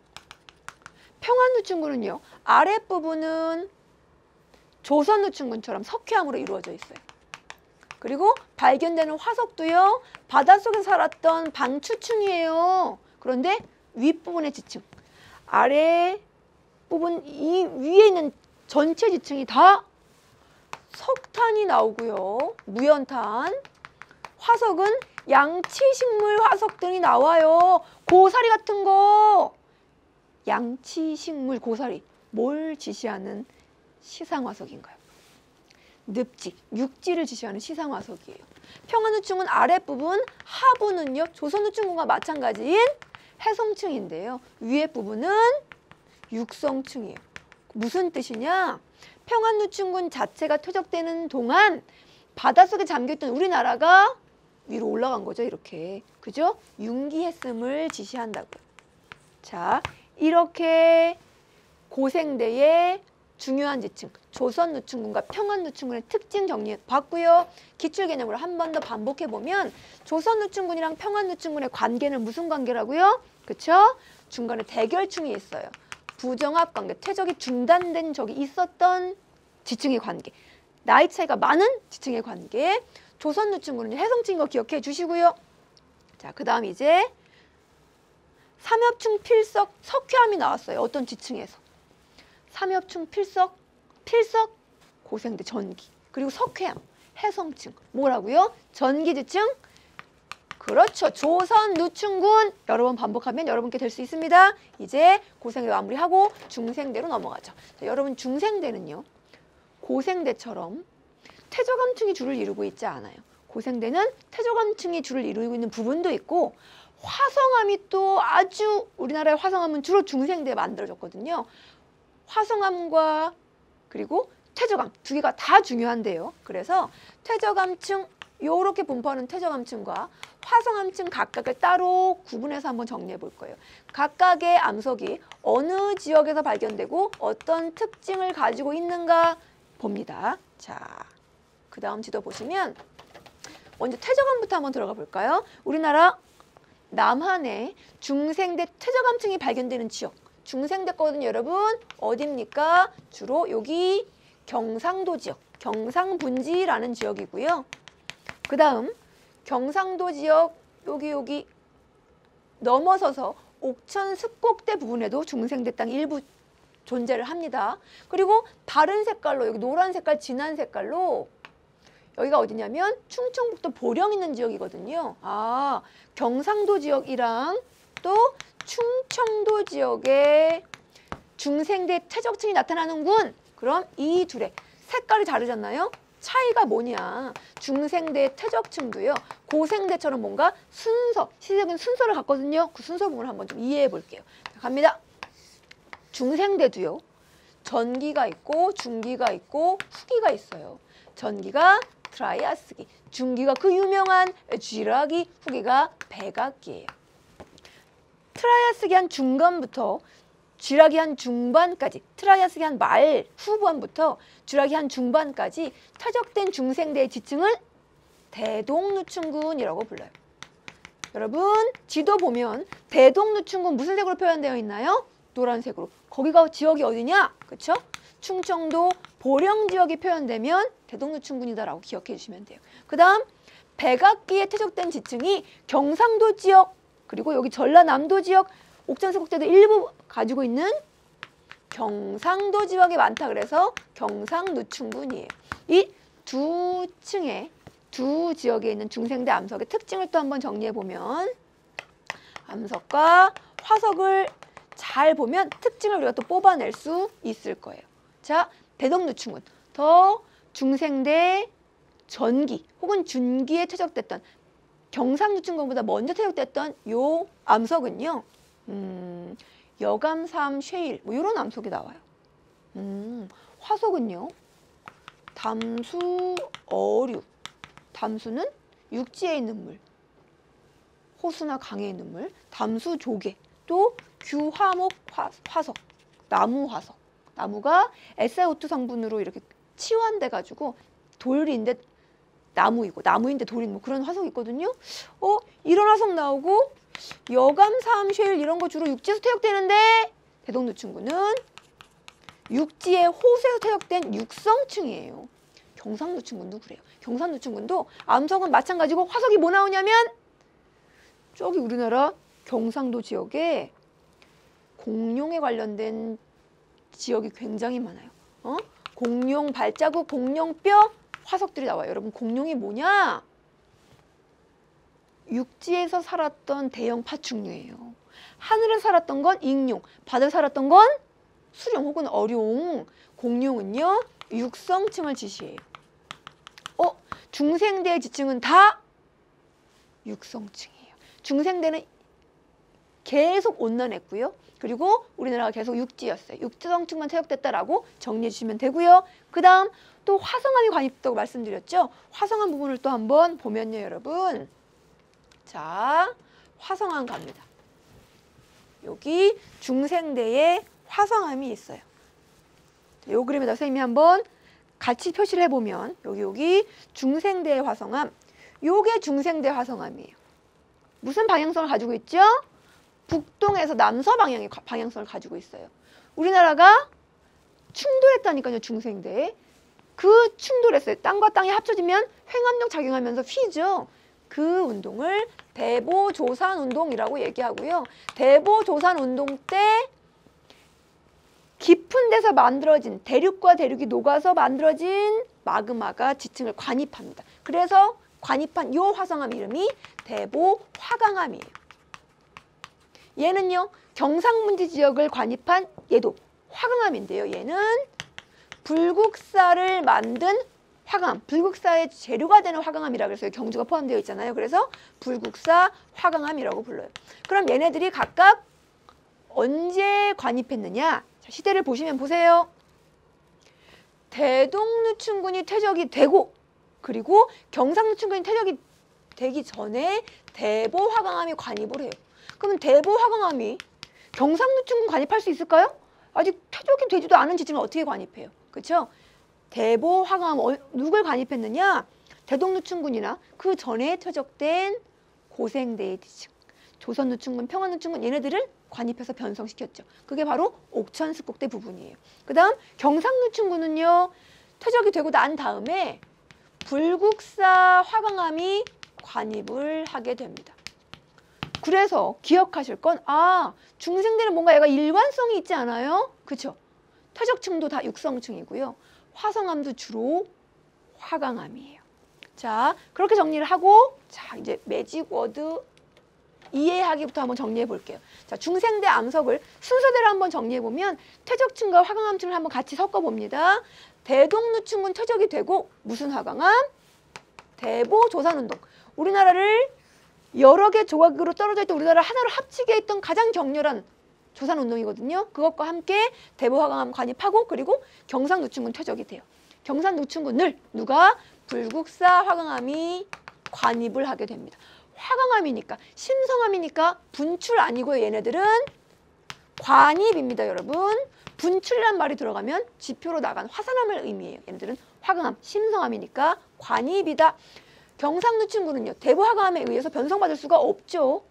평안누춘군은요. 아랫부분은 조선누춘군처럼 석회암으로 이루어져 있어요. 그리고 발견되는 화석도요. 바닷속에 살았던 방추층이에요. 그런데 윗부분의 지층, 아래 부분 이 위에 있는 전체 지층이 다 석탄이 나오고요. 무연탄. 화석은 양치식물 화석들이 나와요. 고사리 같은 거. 양치식물 고사리. 뭘 지시하는 시상화석인가요? 늪지, 육지를 지시하는 시상화석이에요. 평안우층은 아랫부분, 하부는요 조선우층군과 마찬가지인 해성층인데요. 위에 부분은 육성층이에요. 무슨 뜻이냐? 평안우층군 자체가 퇴적되는 동안 바닷속에 잠겨있던 우리나라가 위로 올라간 거죠. 이렇게. 그죠? 융기했음을 지시한다고요. 자, 이렇게 고생대의 중요한 지층, 조선우층군과 평안우층군의 특징 정리해봤고요. 기출개념으로 한 번 더 반복해보면 조선우층군이랑 평안우층군의 관계는 무슨 관계라고요? 그쵸? 중간에 대결층이 있어요. 부정합 관계, 퇴적이 중단된 적이 있었던 지층의 관계. 나이 차이가 많은 지층의 관계. 조선우층군은 해성층인 거 기억해 주시고요. 자, 그 다음 이제 삼엽충 필석, 석회암이 나왔어요. 어떤 지층에서. 삼엽충 필석, 고생대 전기. 그리고 석회암, 해성층. 뭐라고요? 전기 지층. 그렇죠. 조선우층군. 여러 번 반복하면 여러분께 될 수 있습니다. 이제 고생대 마무리하고 중생대로 넘어가죠. 자, 여러분 중생대는요. 고생대처럼 퇴적암층이 줄을 이루고 있지 않아요. 고생대는 퇴적암층이 줄을 이루고 있는 부분도 있고 화성암이 또 아주 우리나라의 화성암은 주로 중생대에 만들어졌거든요. 화성암과 그리고 퇴적암 두 개가 다 중요한데요. 그래서 퇴적암층 요렇게 분포하는 퇴적암층과 화성암층 각각을 따로 구분해서 한번 정리해 볼 거예요. 각각의 암석이 어느 지역에서 발견되고 어떤 특징을 가지고 있는가 봅니다. 자, 그 다음 지도 보시면 먼저 퇴적암부터 한번 들어가 볼까요? 우리나라 남한에 중생대 퇴적암층이 발견되는 지역. 중생대 거거든요, 여러분. 어디입니까? 주로 여기 경상도 지역, 경상분지라는 지역이고요. 그 다음 경상도 지역 여기 넘어서서 옥천 습곡대 부분에도 중생대 땅이 일부 존재를 합니다. 그리고 다른 색깔로 여기 노란 색깔, 진한 색깔로 여기가 어디냐면 충청북도 보령 있는 지역이거든요. 아, 경상도 지역이랑 또 충청도 지역에 중생대 퇴적층이 나타나는군. 그럼 이 둘의 색깔이 다르잖아요. 차이가 뭐냐? 중생대 퇴적층도요. 고생대처럼 뭔가 순서, 시적인 순서를 갖거든요. 그 순서 부분을 한번 좀 이해해 볼게요. 자, 갑니다. 중생대도요. 전기가 있고 중기가 있고 후기가 있어요. 전기가 트라이아스기, 중기가 그 유명한 쥐라기, 후기가 백악기예요. 트라이아스기 한 중간부터 쥐라기 한 중반까지, 트라이아스기 한 말 후반부터 쥐라기 한 중반까지 퇴적된 중생대의 지층을 대동누층군이라고 불러요. 여러분 지도 보면 대동누층군 무슨 색으로 표현되어 있나요? 노란색으로. 거기가 지역이 어디냐? 그쵸? 충청도 보령 지역이 표현되면 대동누층군이다라고 기억해 주시면 돼요. 그 다음 백악기에 퇴적된 지층이 경상도 지역 그리고 여기 전라남도 지역 옥천수국대도 일부 가지고 있는 경상도 지역이 많다 그래서 경상누층군이에요. 이 두 층의 두 지역에 있는 중생대 암석의 특징을 또 한번 정리해 보면 암석과 화석을 잘 보면 특징을 우리가 또 뽑아낼 수 있을 거예요. 자, 대동누층군 더 중생대 전기 혹은 준기에 퇴적됐던 경상누층군보다 먼저 퇴적됐던 요 암석은요. 여감삼 쉐일 뭐 이런 암석이 나와요. 화석은요. 담수 어류. 담수는 육지에 있는 물. 호수나 강에 있는 물. 담수 조개. 또 규화목 화석. 나무 화석. 나무가 SiO2 성분으로 이렇게 치환돼 가지고 돌인데 나무이고 나무인데 돌인 뭐 그런 화석이 있거든요. 이런 화석 나오고 여감삼 쉐일 이런 거 주로 육지에서 퇴적되는데 대동누층군은 육지의 호수에서 퇴적된 육성층이에요. 경상누층군도 그래요. 경상누층군도 암석은 마찬가지고 화석이 뭐 나오냐면 저기 우리나라 경상도 지역에 공룡에 관련된 지역이 굉장히 많아요. 공룡 발자국, 공룡뼈 화석들이 나와요. 여러분 공룡이 뭐냐? 육지에서 살았던 대형 파충류예요. 하늘에 살았던 건 익룡, 바다에 살았던 건 수룡 혹은 어룡. 공룡은요 육성층을 지시해요. 중생대의 지층은 다 육성층이에요. 중생대는 계속 온난했고요. 그리고 우리나라가 계속 육지였어요. 육성층만 퇴역됐다라고 정리해 주시면 되고요. 그 다음 또 화성암이 관입됐다고 말씀드렸죠. 화성암 부분을 또 한번 보면요, 여러분. 자, 화성암 갑니다. 여기 중생대에 화성암이 있어요. 이 그림에다 선생님이 한번 같이 표시를 해보면 여기 중생대 화성암, 요게 중생대 화성암이에요. 무슨 방향성을 가지고 있죠? 북동에서 남서 방향의 방향성을 가지고 있어요. 우리나라가 충돌했다니까요, 중생대에. 그 충돌했어요. 땅과 땅이 합쳐지면 횡암력 작용하면서 휘죠. 그 운동을 대보조산운동이라고 얘기하고요. 대보조산운동 때 깊은 데서 만들어진, 대륙과 대륙이 녹아서 만들어진 마그마가 지층을 관입합니다. 그래서 관입한 이 화성암 이름이 대보화강암이에요. 얘는요, 경상분지 지역을 관입한 얘도 화강암인데요. 얘는 불국사를 만든 화강암, 불국사의 재료가 되는 화강암이라고 해서 경주가 포함되어 있잖아요. 그래서 불국사 화강암이라고 불러요. 그럼 얘네들이 각각 언제 관입했느냐? 자, 시대를 보시면 보세요. 대동누춘군이 퇴적이 되고, 그리고 경상누춘군이 퇴적이 되기 전에 대보화강암이 관입을 해요. 그러면 대보화강암이 경상누춘군 관입할 수 있을까요? 아직 퇴적이 되지도 않은 지층을 어떻게 관입해요? 그렇죠? 대보화강암 누굴 관입했느냐? 대동누춘군이나 그 전에 퇴적된 고생대의 지층, 조선누춘군, 평안누춘군 얘네들을 관입해서 변성시켰죠. 그게 바로 옥천습곡대 부분이에요. 그 다음 경상누춘군은요, 퇴적이 되고 난 다음에 불국사 화강암이 관입을 하게 됩니다. 그래서 기억하실 건, 중생대는 뭔가 얘가 일관성이 있지 않아요? 그렇죠? 퇴적층도 다 육성층이고요. 화성암도 주로 화강암이에요. 자, 그렇게 정리를 하고, 자, 이제 매직워드 이해하기부터 한번 정리해 볼게요. 자, 중생대 암석을 순서대로 한번 정리해 보면 퇴적층과 화강암층을 한번 같이 섞어 봅니다. 대동누춘군 퇴적이 되고 무슨 화강암? 대보조산운동. 우리나라를 여러 개 조각으로 떨어져 있던 우리나라 하나로 합치게 했던 가장 격렬한 조산운동이거든요. 그것과 함께 대보화강암 관입하고, 그리고 경상누춘군 퇴적이 돼요. 경상누춘군을 누가? 불국사 화강암이 관입을 하게 됩니다. 화강암이니까, 심성암이니까 분출 아니고요. 얘네들은 관입입니다, 여러분. 분출이란 말이 들어가면 지표로 나간 화산암을 의미해요. 얘네들은 화강암, 심성암이니까 관입이다. 경상누춘군은요, 대보화강암에 의해서 변성받을 수가 없죠.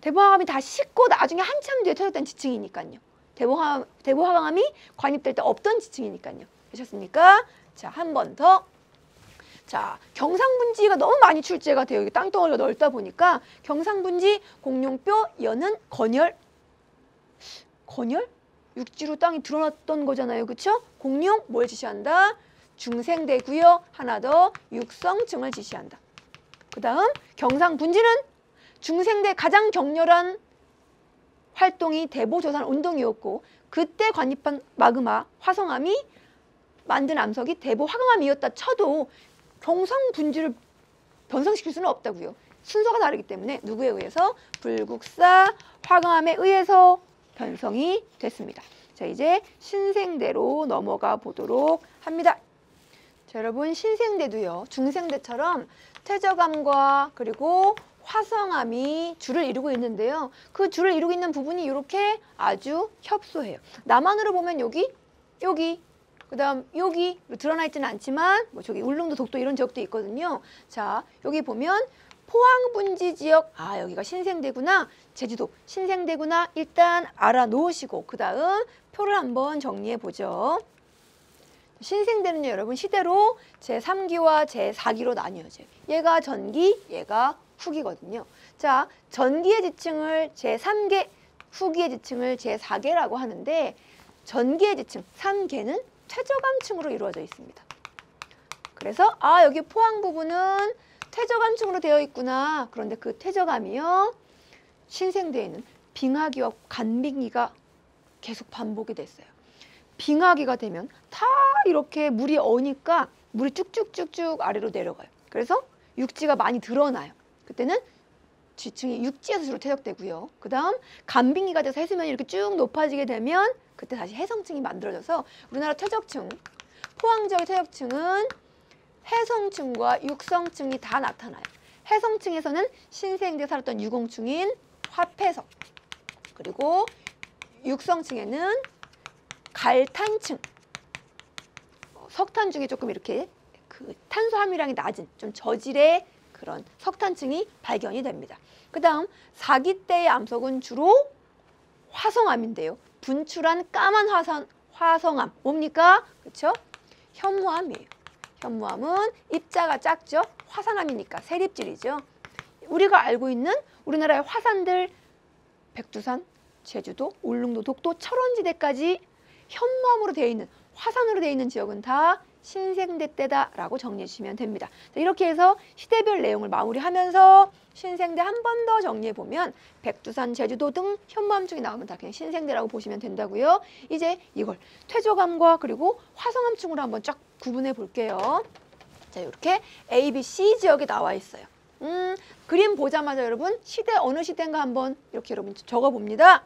대보화강암이 다 식고 나중에 한참 뒤에 퇴적된 지층이니까요. 대보화강암이 관입될 때 없던 지층이니까요. 되셨습니까? 자, 한 번 더. 자, 경상분지가 너무 많이 출제가 돼요. 여기 땅덩어리가 넓다 보니까 경상분지, 공룡뼈, 연은, 건열. 건열? 육지로 땅이 드러났던 거잖아요. 그렇죠? 공룡 뭘 지시한다? 중생대고요. 하나 더, 육성층을 지시한다. 그 다음 경상분지는 중생대 가장 격렬한 활동이 대보조산 운동이었고, 그때 관입한 마그마 화성암이 만든 암석이 대보화강암이었다 쳐도 경상분지를 변성시킬 수는 없다고요. 순서가 다르기 때문에 누구에 의해서? 불국사 화강암에 의해서 변성이 됐습니다. 자, 이제 신생대로 넘어가 보도록 합니다. 자, 여러분, 신생대도요, 중생대처럼 퇴적암과 그리고 화성암이 줄을 이루고 있는데요. 그 줄을 이루고 있는 부분이 이렇게 아주 협소해요. 남한으로 보면 여기, 그 다음 여기 드러나 있지는 않지만 뭐 저기 울릉도, 독도 이런 지역도 있거든요. 자, 여기 보면 포항분지 지역, 여기가 신생대구나, 제주도 신생대구나 일단 알아놓으시고 그 다음 표를 한번 정리해 보죠. 신생대는요, 여러분, 시대로 제3기와 제4기로 나뉘어져요. 얘가 전기, 얘가 후기거든요. 자, 전기의 지층을 제3계, 후기의 지층을 제4계라고 하는데, 전기의 지층 3계는 퇴적암층으로 이루어져 있습니다. 그래서 여기 포항 부분은 퇴적암층으로 되어 있구나. 그런데 그 퇴적암이요, 신생대에는 빙하기와 간빙기가 계속 반복이 됐어요. 빙하기가 되면 다 이렇게 물이 어니까 물이 쭉쭉쭉쭉 아래로 내려가요. 그래서 육지가 많이 드러나요. 그때는 지층이 육지에서 주로 퇴적되고요. 그 다음 간빙기가 돼서 해수면이 이렇게 쭉 높아지게 되면 그때 다시 해성층이 만들어져서 우리나라 퇴적층, 포항 지역의 퇴적층은 해성층과 육성층이 다 나타나요. 해성층에서는 신생대에 살았던 유공충인 화폐석, 그리고 육성층에는 갈탄층, 석탄 중에 조금 이렇게 그 탄소 함유량이 낮은 좀 저질의 그런 석탄층이 발견이 됩니다. 그 다음 사기때의 암석은 주로 화성암인데요. 분출한 까만 화성암 뭡니까? 그렇죠? 현무암이에요. 현무암은 입자가 작죠? 화산암이니까 세립질이죠. 우리가 알고 있는 우리나라의 화산들 백두산, 제주도, 울릉도, 독도, 철원지대까지 현무암으로 되어 있는 화산으로 되어 있는 지역은 다 신생대 때다라고 정리해 주시면 됩니다. 자, 이렇게 해서 시대별 내용을 마무리하면서 신생대 한 번 더 정리해 보면 백두산, 제주도 등 현무암 중에 나오면 다 그냥 신생대라고 보시면 된다고요. 이제 이걸 퇴적암과 그리고 화성암층으로 한번 쫙 구분해 볼게요. 자, 이렇게 A, B, C 지역에 나와 있어요. 그림 보자마자 여러분 시대 어느 시대인가 한번 이렇게 여러분 적어 봅니다.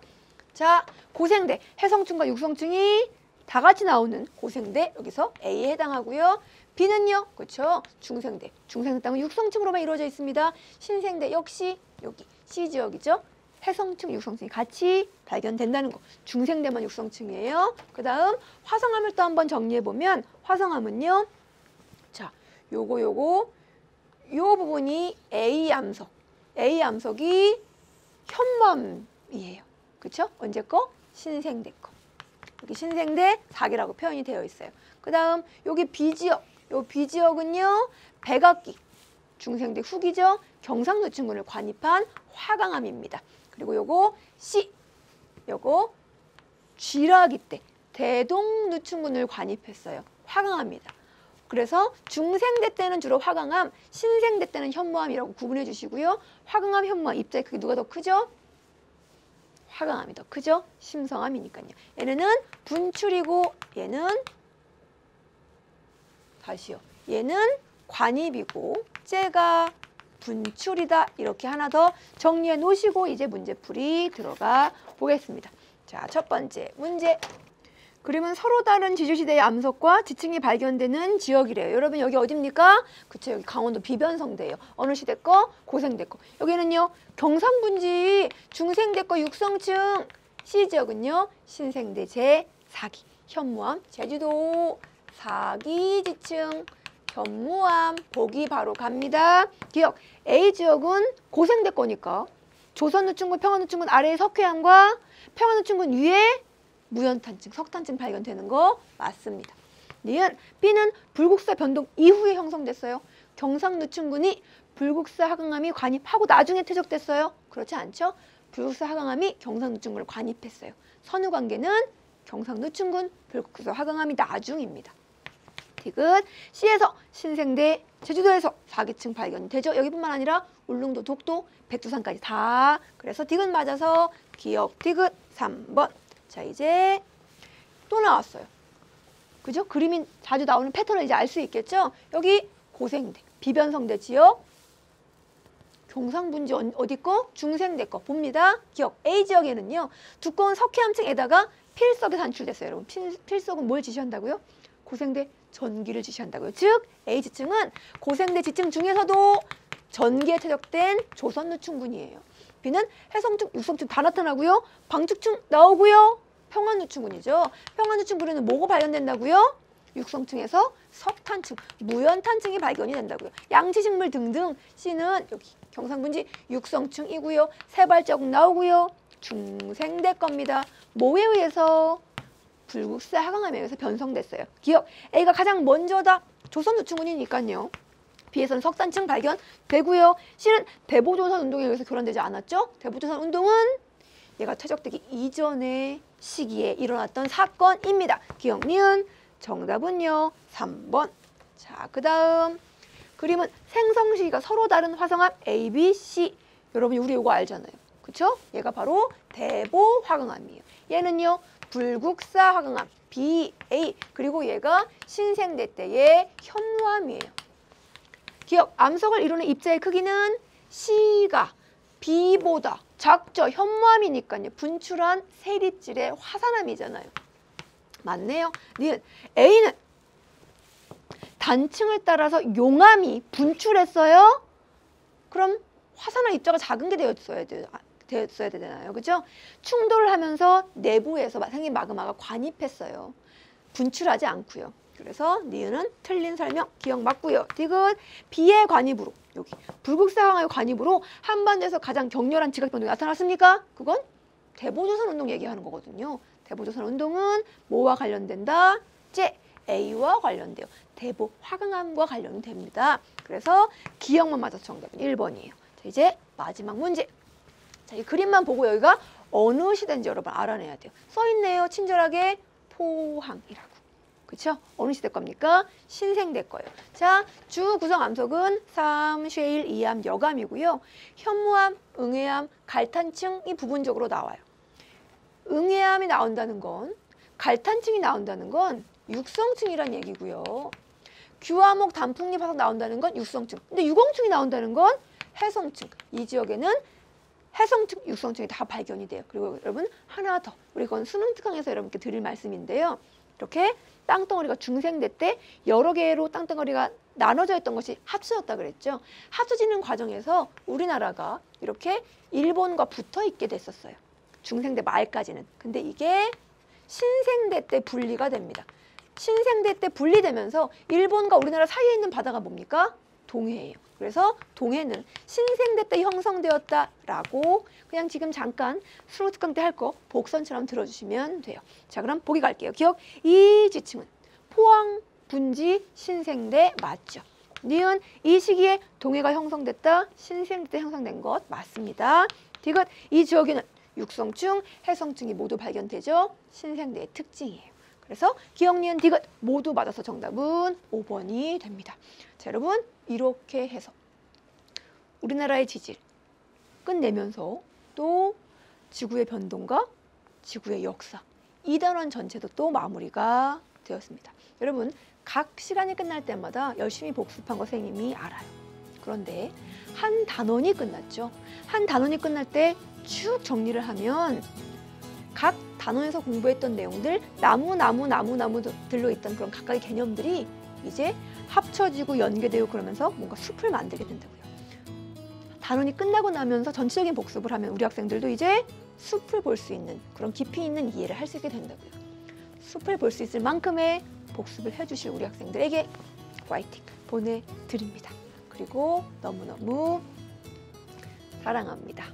자, 고생대, 해성층과 육성층이 다 같이 나오는 고생대 여기서 A에 해당하고요. B는요, 그렇죠? 중생대. 중생대 땅은 육성층으로만 이루어져 있습니다. 신생대 역시 여기 C 지역이죠. 해성층, 육성층이 같이 발견된다는 거. 중생대만 육성층이에요. 그 다음 화성암을 또 한번 정리해 보면 화성암은요. 자, 요거 요 부분이 A 암석. A 암석이 현무암이에요. 그렇죠? 언제 거? 신생대 거. 여기 신생대 4기라고 표현이 되어 있어요. 그 다음 여기 B지역. 요 B지역은요. 백악기. 중생대 후기죠. 경상노층군을 관입한 화강암입니다. 그리고 요거 C. 요거 쥐라기 때 대동누층군을 관입했어요. 화강암입니다. 그래서 중생대 때는 주로 화강암, 신생대 때는 현무암이라고 구분해 주시고요. 화강암, 현무암 입자의 크기 누가 더 크죠? 화강암이 더 크죠? 심성암이니까요. 얘네는 분출이고 얘는 다시요. 얘는 관입이고 쟤가 분출이다. 이렇게 하나 더 정리해 놓으시고 이제 문제풀이 들어가 보겠습니다. 자, 첫 번째 문제. 그림은 서로 다른 지주시대의 암석과 지층이 발견되는 지역이래요. 여러분 여기 어딥니까? 그쵸, 여기 강원도 비변성대예요. 어느 시대 거? 고생대 거. 여기는요 경상분지 중생대 거 육성층. C지역은요 신생대 제4기 현무암 제주도 4기 지층 현무암 보기 바로 갑니다. 기억 A지역은 고생대 거니까 조선누층군 평안누층군 아래의 석회암과 평안누층군 위에 무연탄층, 석탄층 발견되는 거 맞습니다. 니은 B는 불국사 변동 이후에 형성됐어요. 경상누층군이 불국사 하강암이 관입하고 나중에 퇴적됐어요. 그렇지 않죠? 불국사 하강암이 경상누층군을 관입했어요. 선후관계는 경상누층군, 불국사 하강암이 나중입니다. 디귿 C에서 신생대 제주도에서 4기층 발견되죠. 여기뿐만 아니라 울릉도, 독도, 백두산까지 다. 그래서 디귿 맞아서 기억 디귿 3번. 자, 이제 또 나왔어요. 그죠? 그림이 자주 나오는 패턴을 이제 알 수 있겠죠? 여기 고생대, 비변성대 지역, 경상분지 어디 거? 중생대 거 봅니다. 기억 A지역에는요. 두꺼운 석회암층에다가 필석이 산출됐어요. 여러분 필석은 뭘 지시한다고요? 고생대 전기를 지시한다고요. 즉 A지층은 고생대 지층 중에서도 전기에 퇴적된 조선누층군이에요. B는 해성층, 육성층 다 나타나고요. 방축층 나오고요. 평안누층군이죠. 평안누층군에는 뭐가 발견된다고요? 육성층에서 석탄층, 무연탄층이 발견이 된다고요. 양지식물 등등. C는 여기 경상분지 육성층이고요. 세발자국 나오고요. 중생대 겁니다. 뭐에 의해서? 불국사 하강암에 의해서 변성됐어요. 기억 A가 가장 먼저다. 조선누층군이니까요. B에서는 석탄층 발견되고요. C는 대보조선 운동에 의해서 교란되지 않았죠? 대보조선 운동은 얘가 퇴적되기 이전의 시기에 일어났던 사건입니다. 기억 니은 정답은요 3번. 자, 그 다음 그림은 생성 시기가 서로 다른 화성암 A, B, C. 여러분이 우리 이거 알잖아요. 그쵸? 얘가 바로 대보 화강암이에요. 얘는요 불국사 화강암 BA. 그리고 얘가 신생대 때의 현무암이에요. 기억, 암석을 이루는 입자의 크기는 C가 B보다 작죠. 현무암이니까요. 분출한 세립질의 화산암이잖아요. 맞네요. 니은 A는 단층을 따라서 용암이 분출했어요. 그럼 화산암 입자가 작은 게 되었어야 되잖아요. 그죠? 충돌을 하면서 내부에서 생긴 마그마가 관입했어요. 분출하지 않고요. 그래서 니은은 틀린 설명, 기억 맞고요. 디귿 B의 관입으로, 여기 불국사항의 관입으로 한반도에서 가장 격렬한 지각변동이 나타났습니까? 그건 대보조선 운동 얘기하는 거거든요. 대보조선 운동은 뭐와 관련된다? 제 A와 관련돼요. 대보 화강암과 관련됩니다. 그래서 기억만 맞아서 정답은 1번이에요. 자, 이제 마지막 문제. 자, 이 그림만 보고 여기가 어느 시대인지 여러분 알아내야 돼요. 써있네요. 친절하게 포항이라고. 그렇죠? 어느 시대 겁니까? 신생대 거예요. 자, 주 구성 암석은 삼, 쉐일, 이암, 여감이고요. 현무암, 응해암, 갈탄층이 부분적으로 나와요. 응해암이 나온다는 건, 갈탄층이 나온다는 건 육성층이란 얘기고요. 규화목, 단풍잎, 화석 나온다는 건 육성층. 근데 유공층이 나온다는 건 해성층. 이 지역에는 해성층, 육성층이 다 발견이 돼요. 그리고 여러분 하나 더. 우리 이건 수능 특강에서 여러분께 드릴 말씀인데요. 이렇게 땅덩어리가 중생대 때 여러 개로 땅덩어리가 나눠져 있던 것이 합쳐졌다 그랬죠. 합쳐지는 과정에서 우리나라가 이렇게 일본과 붙어 있게 됐었어요. 중생대 말까지는. 근데 이게 신생대 때 분리가 됩니다. 신생대 때 분리되면서 일본과 우리나라 사이에 있는 바다가 뭡니까? 동해예요. 그래서 동해는 신생대 때 형성되었다라고 그냥 지금 잠깐 수능 특강 때 할 거 복선처럼 들어주시면 돼요. 자, 그럼 보기 갈게요. 기억, 이 지층은 포항, 분지, 신생대 맞죠? 니은 이 시기에 동해가 형성됐다, 신생대 때 형성된 것 맞습니다. 디귿 이 지역에는 육성층, 해성층이 모두 발견되죠? 신생대의 특징이에요. 그래서 기억, 니은, 디귿 모두 맞아서 정답은 5번이 됩니다. 자, 여러분 이렇게 해서 우리나라의 지질 끝내면서 또 지구의 변동과 지구의 역사 2단원 전체도 또 마무리가 되었습니다. 여러분 각 시간이 끝날 때마다 열심히 복습한 거 선생님이 알아요. 그런데 한 단원이 끝났죠. 한 단원이 끝날 때 쭉 정리를 하면 각 단원에서 공부했던 내용들 나무들로 있던 그런 각각의 개념들이 이제 합쳐지고 연계되고 그러면서 뭔가 숲을 만들게 된다고요. 단원이 끝나고 나면서 전체적인 복습을 하면 우리 학생들도 이제 숲을 볼 수 있는 그런 깊이 있는 이해를 할 수 있게 된다고요. 숲을 볼 수 있을 만큼의 복습을 해주실 우리 학생들에게 화이팅 보내드립니다. 그리고 너무너무 사랑합니다.